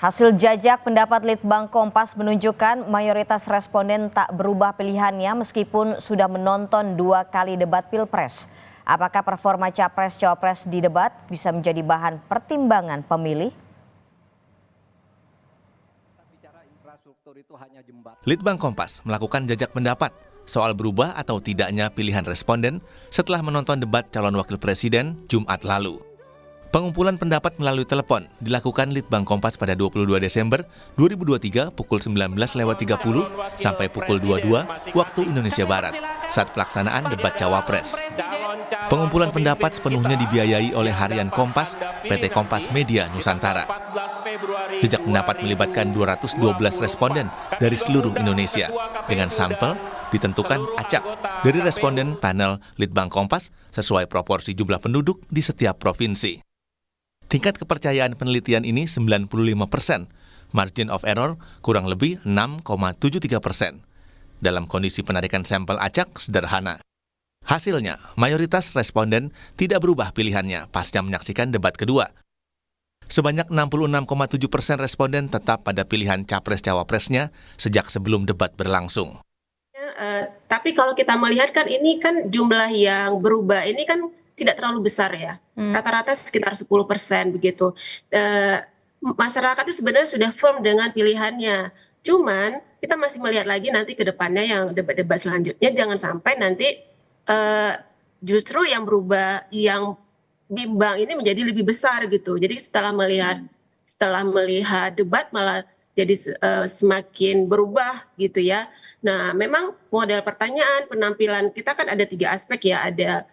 Hasil jajak pendapat Litbang Kompas menunjukkan mayoritas responden tak berubah pilihannya meskipun sudah menonton 2 kali debat Pilpres. Apakah performa Capres-Cawapres di debat bisa menjadi bahan pertimbangan pemilih? Litbang Kompas melakukan jajak pendapat soal berubah atau tidaknya pilihan responden setelah menonton debat calon wakil presiden Jumat lalu. Pengumpulan pendapat melalui telepon dilakukan Litbang Kompas pada 22 Desember 2023 pukul 19.30 sampai pukul 22 waktu Indonesia Barat saat pelaksanaan debat Cawapres. Pengumpulan pendapat sepenuhnya dibiayai oleh Harian Kompas, PT Kompas Media Nusantara. Jejak pendapat melibatkan 212 responden dari seluruh Indonesia dengan sampel ditentukan acak dari responden panel Litbang Kompas sesuai proporsi jumlah penduduk di setiap provinsi. Tingkat kepercayaan penelitian ini 95%, margin of error kurang lebih 6,73%. Dalam kondisi penarikan sampel acak sederhana. Hasilnya, mayoritas responden tidak berubah pilihannya pasca menyaksikan debat kedua. Sebanyak 66,7% responden tetap pada pilihan Capres-Cawapresnya sejak sebelum debat berlangsung. Tapi kalau kita melihat kan ini kan jumlah yang berubah ini kan tidak terlalu besar ya, rata-rata sekitar 10% begitu. Masyarakat itu sebenarnya sudah firm dengan pilihannya. Cuman kita masih melihat lagi nanti ke depannya yang debat-debat selanjutnya jangan sampai nanti justru yang berubah, yang bimbang ini menjadi lebih besar gitu. Jadi setelah melihat debat malah jadi semakin berubah gitu ya. Nah, memang model pertanyaan, penampilan kita kan ada 3 aspek ya, ada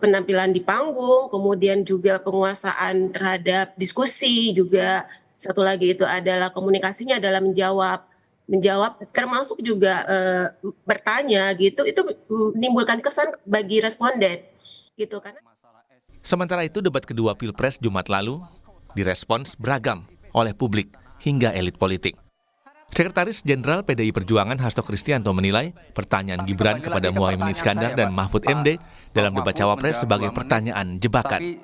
penampilan di panggung, kemudian juga penguasaan terhadap diskusi, juga satu lagi itu adalah komunikasinya adalah menjawab termasuk juga bertanya gitu, itu menimbulkan kesan bagi responden gitu karena. Sementara itu debat kedua Pilpres Jumat lalu direspons beragam oleh publik hingga elit politik. Sekretaris Jenderal PDI Perjuangan Hasto Kristianto menilai pertanyaan Gibran kepada Muhaimin Iskandar dan Mahfud MD dalam debat Cawapres sebagai pertanyaan jebakan.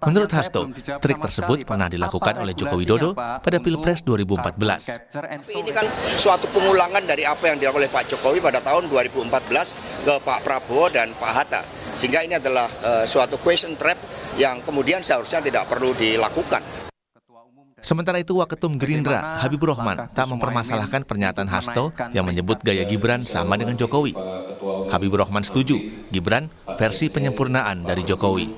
Menurut Hasto, trik tersebut pernah dilakukan oleh Joko Widodo pada Pilpres 2014. Ini kan suatu pengulangan dari apa yang dilakukan oleh Pak Jokowi pada tahun 2014 ke Pak Prabowo dan Pak Hatta. Sehingga ini adalah suatu question trap yang kemudian seharusnya tidak perlu dilakukan. Sementara itu, Waketum Gerindra, Habibur Rahman, tak mempermasalahkan pernyataan Hasto yang menyebut gaya Gibran sama dengan Jokowi. Habibur Rahman setuju, Gibran versi penyempurnaan dari Jokowi.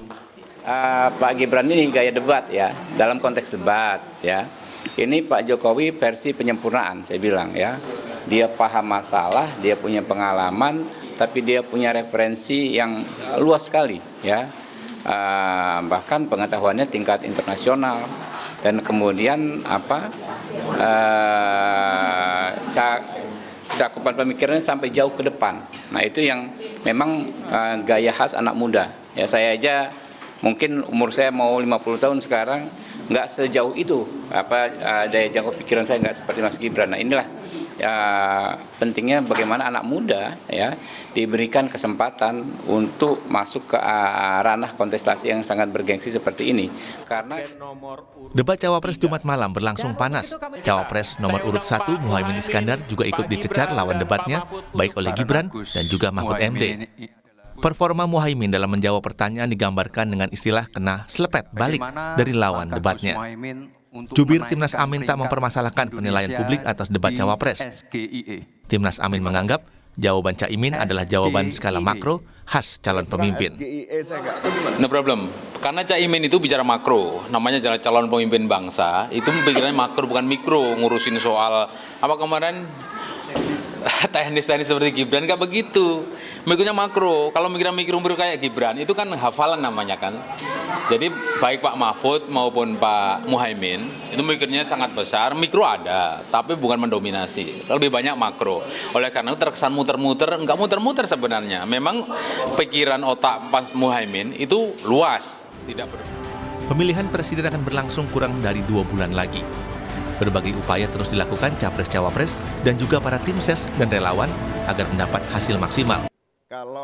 Pak Gibran ini gaya debat ya, dalam konteks debat ya. Ini Pak Jokowi versi penyempurnaan, saya bilang ya. Dia paham masalah, dia punya pengalaman, tapi dia punya referensi yang luas sekali ya. Bahkan pengetahuannya tingkat internasional. Dan kemudian cakupan pemikirannya sampai jauh ke depan. Nah itu yang memang gaya khas anak muda. Ya saya aja mungkin umur saya mau 50 tahun sekarang nggak sejauh itu daya jangkau pikiran saya nggak seperti Mas Gibran. Nah inilah ya pentingnya bagaimana anak muda ya diberikan kesempatan untuk masuk ke ranah kontestasi yang sangat bergengsi seperti ini. Karena debat Cawapres Jumat malam berlangsung panas. Cawapres nomor urut 1 Muhaimin Iskandar juga ikut dicecar lawan debatnya baik oleh Gibran dan juga Mahfud MD. Performa Muhaimin dalam menjawab pertanyaan digambarkan dengan istilah kena selepet balik dari lawan debatnya. Jubir Timnas Amin tak mempermasalahkan penilaian publik atas debat Cawapres. Timnas Amin menganggap jawaban Caimin adalah jawaban skala makro khas calon pemimpin. No problem. Karena Caimin itu bicara makro, namanya calon pemimpin bangsa, itu pikirannya makro bukan mikro, ngurusin soal apa kemarin teknis-teknis seperti Gibran, nggak begitu. Mikirnya makro, kalau mikro kayak Gibran, itu kan hafalan namanya kan. Jadi baik Pak Mahfud maupun Pak Muhaimin, itu mikirnya sangat besar, mikro ada, tapi bukan mendominasi. Lebih banyak makro. Oleh karena itu terkesan muter-muter, nggak muter-muter sebenarnya. Memang pikiran otak Pak Muhaimin itu luas. Pemilihan presiden akan berlangsung kurang dari 2 bulan lagi. Berbagai upaya terus dilakukan Capres-Cawapres dan juga para tim ses dan relawan agar mendapat hasil maksimal.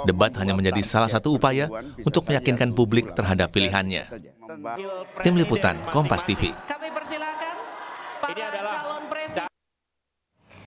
Debat hanya menjadi salah satu upaya untuk meyakinkan publik terhadap pilihannya. Tim Liputan, Kompas TV. para calon presiden